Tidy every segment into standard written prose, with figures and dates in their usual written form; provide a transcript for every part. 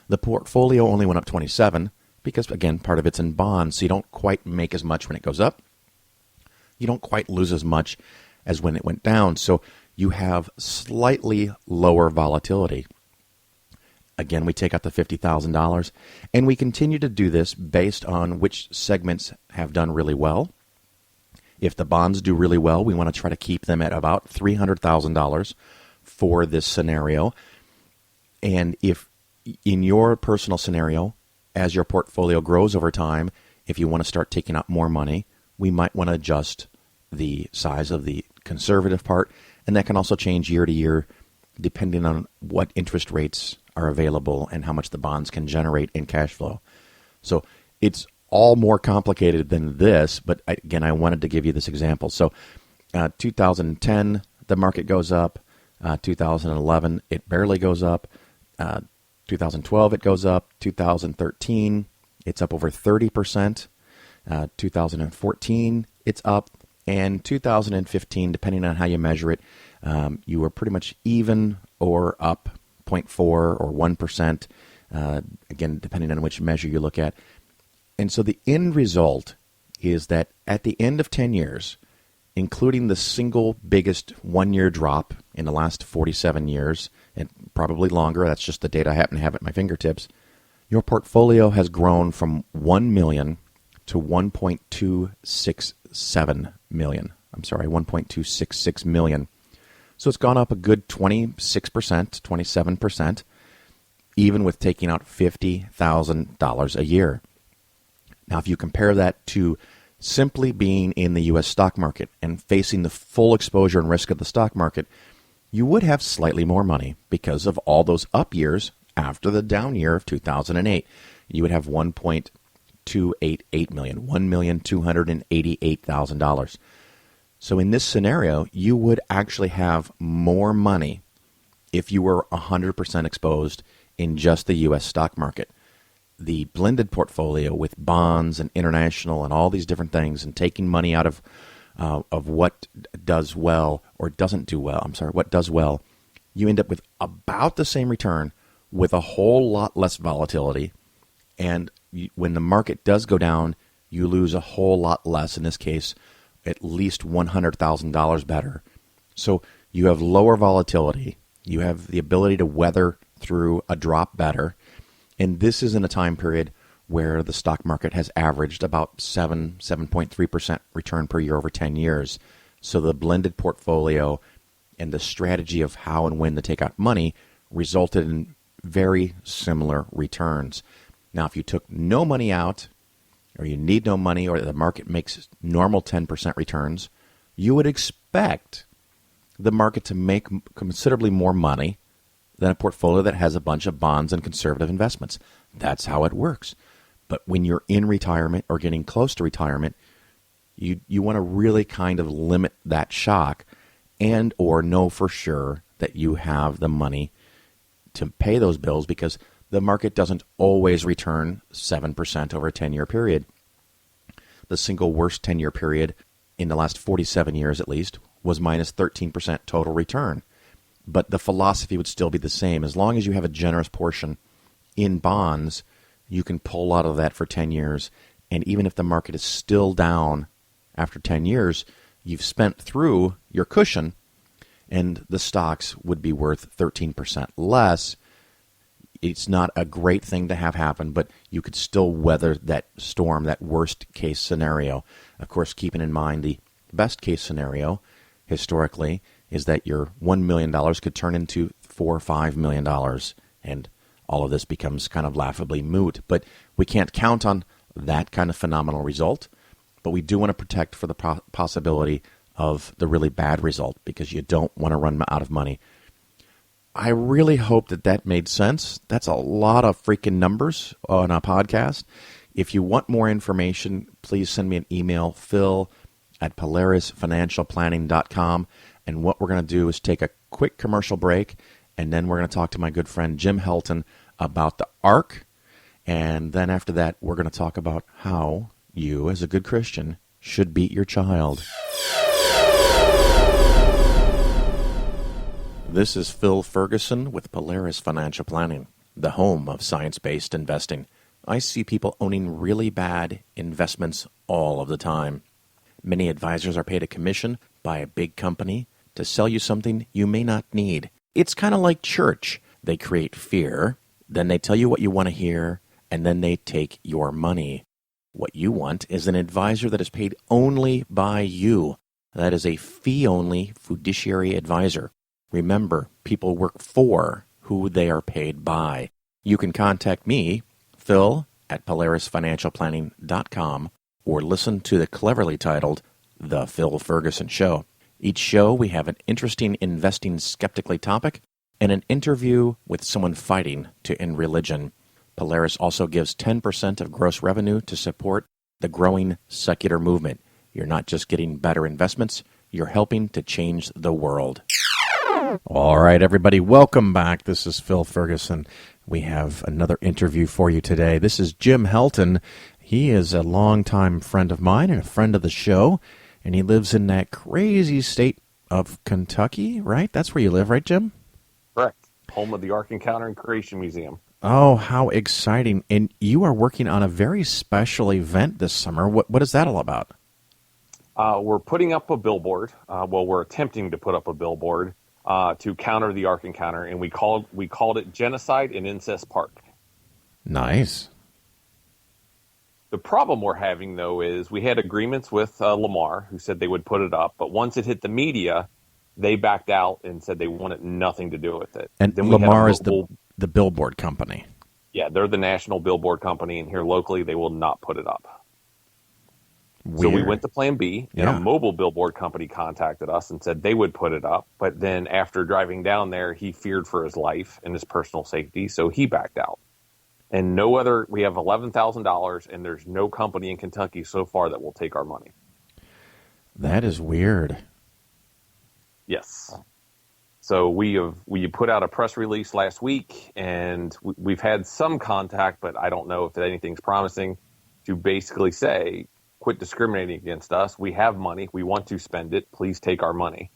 The portfolio only went up 27 because, again, part of it's in bonds, so you don't quite make as much when it goes up. You don't quite lose as much as when it went down, so you have slightly lower volatility. Again, we take out the $50,000, and we continue to do this based on which segments have done really well. If the bonds do really well, we want to try to keep them at about $300,000 for this scenario. And if in your personal scenario, as your portfolio grows over time, if you want to start taking out more money, we might want to adjust the size of the conservative part, and that can also change year to year depending on what interest rates are available and how much the bonds can generate in cash flow. So it's all more complicated than this, but again, I wanted to give you this example. So 2010, the market goes up. 2011, it barely goes up. 2012, it goes up. 2013, it's up over 30%. 2014, it's up. And 2015, depending on how you measure it, you were pretty much even or up 0.4 or 1%, again, depending on which measure you look at. And so the end result is that at the end of 10 years, including the single biggest one-year drop in the last 47 years, and probably longer, that's just the data I happen to have at my fingertips, your portfolio has grown from 1 million to 1.267 million. I'm sorry, 1.266 million. So it's gone up a good 26%, 27%, even with taking out $50,000 a year. Now, if you compare that to simply being in the U.S. stock market and facing the full exposure and risk of the stock market, you would have slightly more money because of all those up years after the down year of 2008. You would have 1.288 million, $1,288,000. So in this scenario, you would actually have more money if you were 100% exposed in just the U.S. stock market. The blended portfolio with bonds and international and all these different things and taking money out of what does well or doesn't do well, what does well, you end up with about the same return with a whole lot less volatility. And when the market does go down, you lose a whole lot less, in this case, at least $100,000 better. So you have lower volatility. You have the ability to weather through a drop better. And this is in a time period where the stock market has averaged about 7.3% return per year over 10 years. So the blended portfolio and the strategy of how and when to take out money resulted in very similar returns. Now, if you took no money out, or you need no money, or the market makes normal 10% returns, you would expect the market to make considerably more money than a portfolio that has a bunch of bonds and conservative investments. That's how it works. But when you're in retirement or getting close to retirement, you want to really kind of limit that shock and or know for sure that you have the money to pay those bills, because the market doesn't always return 7% over a 10-year period. The single worst 10-year period in the last 47 years at least was minus 13% total return. But the philosophy would still be the same. As long as you have a generous portion in bonds, you can pull out of that for 10 years. And even if the market is still down after 10 years, you've spent through your cushion, and the stocks would be worth 13% less. It's not a great thing to have happen, but you could still weather that storm, that worst case scenario. Of course, keeping in mind the best case scenario historically is that your $1 million could turn into $4 or $5 million, and all of this becomes kind of laughably moot. But we can't count on that kind of phenomenal result, but we do want to protect for the possibility of the really bad result, because you don't want to run out of money. I really hope that made sense. That's a lot of freaking numbers on a podcast. If you want more information, please send me an email, phil@polarisfinancialplanning.com. And what we're going to do is take a quick commercial break, and then we're going to talk to my good friend Jim Helton about the Ark. And then after that, we're going to talk about how you, as a good Christian, should beat your child. This is Phil Ferguson with Polaris Financial Planning. the home of science-based investing. I see people owning really bad investments all of the time. Many advisors are paid a commission by a big company to sell you something you may not need. It's kind of like church. They create fear, then they tell you what you want to hear, and then they take your money. What you want is an advisor that is paid only by you. That is a fee-only fiduciary advisor. Remember, people work for who they are paid by. You can contact me, Phil, at PolarisFinancialPlanning.com, or listen to the cleverly titled The Phil Ferguson Show. Each show, we have an interesting investing skeptically topic and an interview with someone fighting to end religion. Polaris also gives 10% of gross revenue to support the growing secular movement. You're not just getting better investments, you're helping to change the world. All right, everybody, welcome back. This is Phil Ferguson. We have another interview for you today. This is Jim Helton. He is a longtime friend of mine and a friend of the show, and he lives in that crazy state of Kentucky, right? That's where you live, right, Jim? Correct. Home of the Ark Encounter and Creation Museum. Oh, how exciting. And you are working on a very special event this summer. What is that all about? We're putting up a billboard. We're attempting to put up a billboard to counter the Ark Encounter, and we called it Genocide and Incest Park. Nice. The problem we're having, though, is we had agreements with Lamar, who said they would put it up, but once it hit the media, they backed out and said they wanted nothing to do with it. And then Lamar is the billboard company. Yeah, they're the national billboard company, and here locally they will not put it up. Weird. So we went to Plan B, and Yeah. a mobile billboard company contacted us and said they would put it up. But then after driving down there, he feared for his life and his personal safety, so he backed out. And we have $11,000, and there's no company in Kentucky so far that will take our money. That is weird. Yes. So we put out a press release last week, and we've had some contact, but I don't know if anything's promising, to basically say, quit discriminating against us. We have money. We want to spend it. Please take our money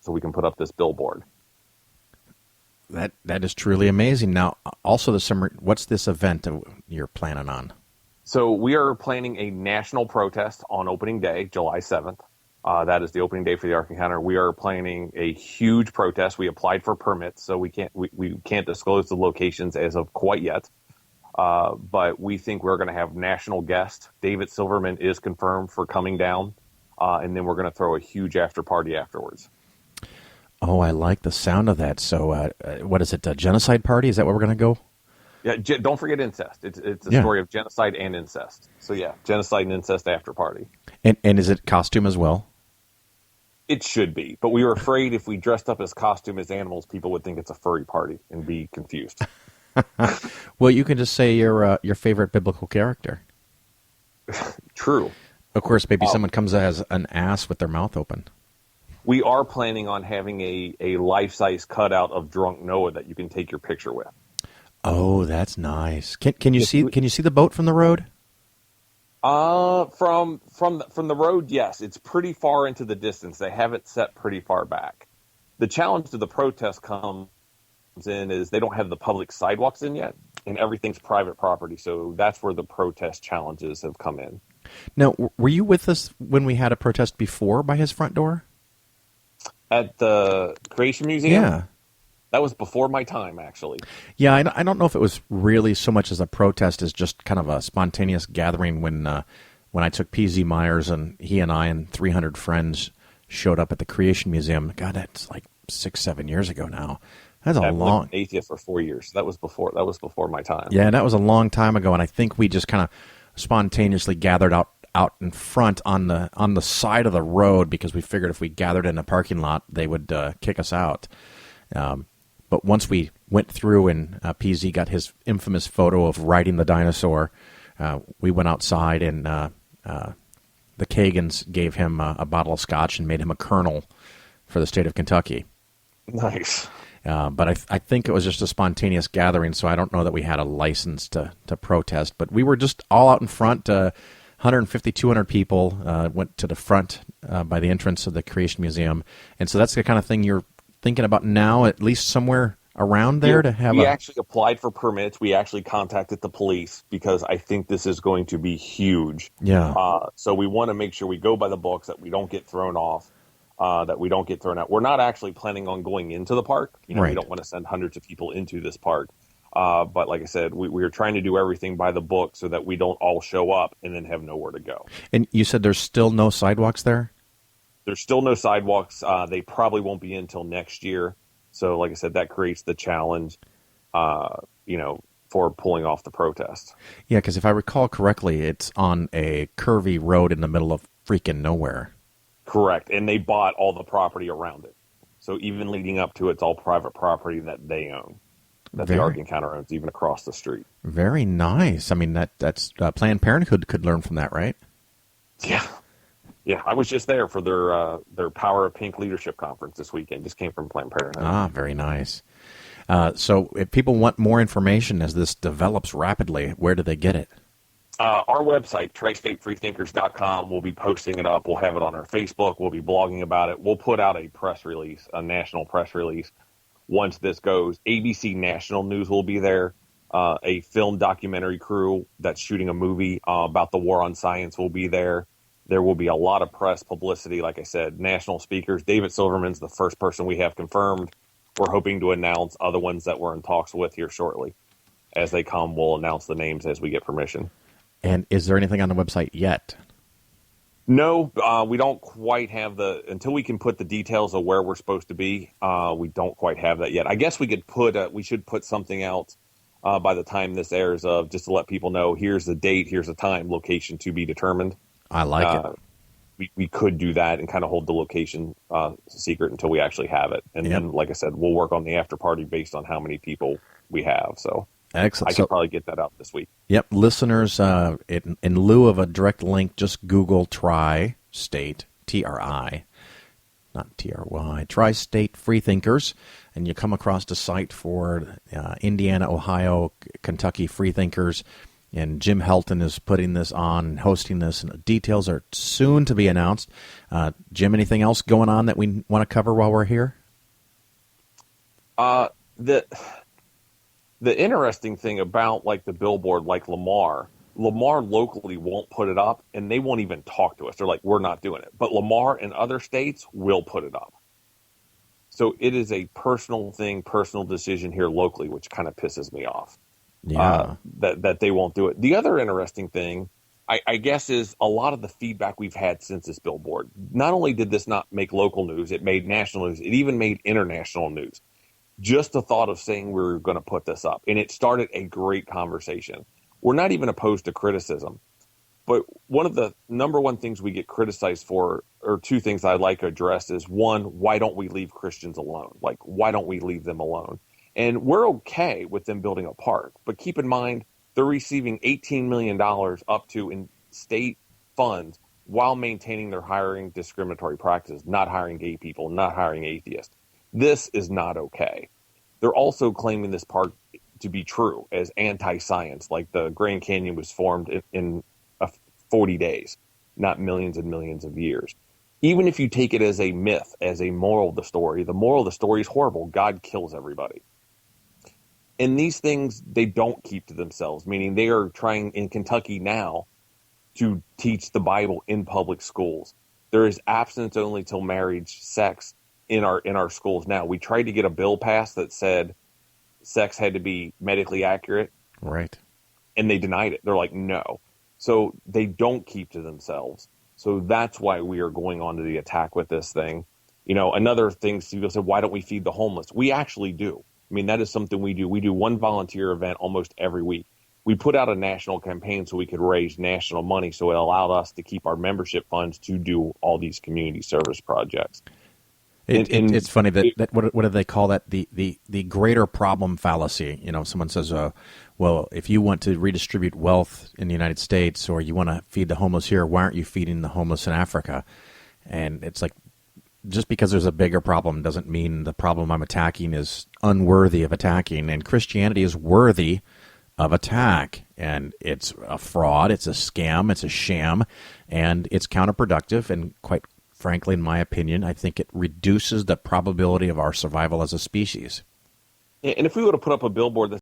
so we can put up this billboard. That is truly amazing. Now, also this summer, what's this event that you're planning on? So we are planning a national protest on opening day, July 7th. That is the opening day for the Ark Encounter. We are planning a huge protest. We applied for permits, so we can't disclose the locations as of quite yet. But we think we're going to have national guests. David Silverman is confirmed for coming down, and then we're going to throw a huge after party afterwards. Oh, I like the sound of that. So what is it, a genocide party? Is that where we're going to go? Yeah, don't forget incest. It's a story of genocide and incest. So yeah, genocide and incest after party. And is it costume as well? It should be, but we were afraid if we dressed up as costume as animals, people would think it's a furry party and be confused. Well, you can just say your favorite biblical character. True. Of course, maybe someone comes as an ass with their mouth open. We are planning on having a life-size cutout of drunk Noah that you can take your picture with. Oh, that's nice. Can you see the boat from the road? From the road, yes. It's pretty far into the distance. They have it set pretty far back. The challenge to the protest comes in is they don't have the public sidewalks in yet, and everything's private property. So that's where the protest challenges have come in. Now, were you with us when we had a protest before by his front door? At the Creation Museum? Yeah. That was before my time, actually. Yeah, I don't know if it was really so much as a protest as just kind of a spontaneous gathering when I took P.Z. Myers and he and I and 300 friends showed up at the Creation Museum. God, that's like 6-7 years ago now. That's I've lived in atheist for 4 years. That was before my time. Yeah, that was a long time ago, and I think we just kind of spontaneously gathered out in front on the side of the road because we figured if we gathered in a parking lot, they would kick us out. But once we went through and PZ got his infamous photo of riding the dinosaur, we went outside and the Kagans gave him a bottle of scotch and made him a colonel for the state of Kentucky. Nice. But I think it was just a spontaneous gathering, so I don't know that we had a license to protest. But we were just all out in front. 150, 200 people went to the front by the entrance of the Creation Museum. And so that's the kind of thing you're thinking about now, at least somewhere around there to have we a? actually applied for permits. We actually contacted the police because I think this is going to be huge. Yeah. So we want to make sure we go by the books, that we don't get thrown off, that we don't get thrown out. We're not actually planning on going into the park. We Right. don't want to send hundreds of people into this park. But like I said, we are trying to do everything by the book so that we don't all show up and then have nowhere to go. And you said there's still no sidewalks there? There's still no sidewalks. They probably won't be until next year. So, like I said, that creates the challenge, for pulling off the protest. Yeah, because if I recall correctly, it's on a curvy road in the middle of freaking nowhere. Correct. And they bought all the property around it. So even leading up to it, it's all private property that they own, that the Ark Encounter owns, even across the street. Very nice. I mean, that's Planned Parenthood could learn from that, right? Yeah. Yeah, I was just there for their Power of Pink Leadership Conference this weekend. Just came from Planned Parenthood. Ah, very nice. So if people want more information as this develops rapidly, where do they get it? Our website, tristatefreethinkers.com, we'll be posting it up. We'll have it on our Facebook. We'll be blogging about it. We'll put out a press release, a national press release, once this goes. ABC National News will be there. A film documentary crew that's shooting a movie about the war on science will be there. There will be a lot of press publicity. Like I said, national speakers. David Silverman's the first person we have confirmed. We're hoping to announce other ones that we're in talks with here shortly. As they come, we'll announce the names as we get permission. And is there anything on the website yet? No, we don't quite have until we can put the details of where we're supposed to be. We don't quite have that yet. I guess we should put something out by the time this airs, just to let people know, here's the date, here's the time, location to be determined. I like it. We could do that and kind of hold the location secret until we actually have it. And then, like I said, we'll work on the after party based on how many people we have. So excellent. I could probably get that out this week. Yep. Listeners, in lieu of a direct link, just Google Tri-State, T-R-I, not T-R-Y, Tri-State Freethinkers, and you come across a site for Indiana, Ohio, Kentucky Freethinkers. And Jim Helton is putting this on, hosting this, and details are soon to be announced. Jim, anything else going on that we want to cover while we're here? The interesting thing about like the billboard, like Lamar locally won't put it up, and they won't even talk to us. They're like, we're not doing it. But Lamar and other states will put it up. So it is a personal thing, personal decision here locally, which kind of pisses me off. Yeah. That they won't do it. The other interesting thing, I guess, is a lot of the feedback we've had since this billboard. Not only did this not make local news, it made national news. It even made international news. Just the thought of saying we were going to put this up. And it started a great conversation. We're not even opposed to criticism. But one of the number one things we get criticized for, or two things I'd like to address, is one, why don't we leave Christians alone? Like, why don't we leave them alone? And we're okay with them building a park. But keep in mind, they're receiving $18 million up to in state funds while maintaining their hiring discriminatory practices, not hiring gay people, not hiring atheists. This is not okay. They're also claiming this park to be true as anti-science, like the Grand Canyon was formed in 40 days, not millions and millions of years. Even if you take it as a myth, as a moral of the story is horrible. God kills everybody. And these things, they don't keep to themselves, meaning they are trying in Kentucky now to teach the Bible in public schools. There is abstinence only till marriage sex in our schools now. We tried to get a bill passed that said sex had to be medically accurate. Right. And they denied it. They're like, no. So they don't keep to themselves. So that's why we are going on to the attack with this thing. Another thing, people said, why don't we feed the homeless? We actually do. I mean, that is something we do. We do one volunteer event almost every week. We put out a national campaign so we could raise national money, so it allowed us to keep our membership funds to do all these community service projects. It's funny that what do they call that? The greater problem fallacy. Someone says, well, if you want to redistribute wealth in the United States or you want to feed the homeless here, why aren't you feeding the homeless in Africa? And it's like, just because there's a bigger problem doesn't mean the problem I'm attacking is unworthy of attacking. And Christianity is worthy of attack. And it's a fraud, it's a scam, it's a sham, and it's counterproductive. And quite frankly, in my opinion, I think it reduces the probability of our survival as a species. And if we would have put up a billboard that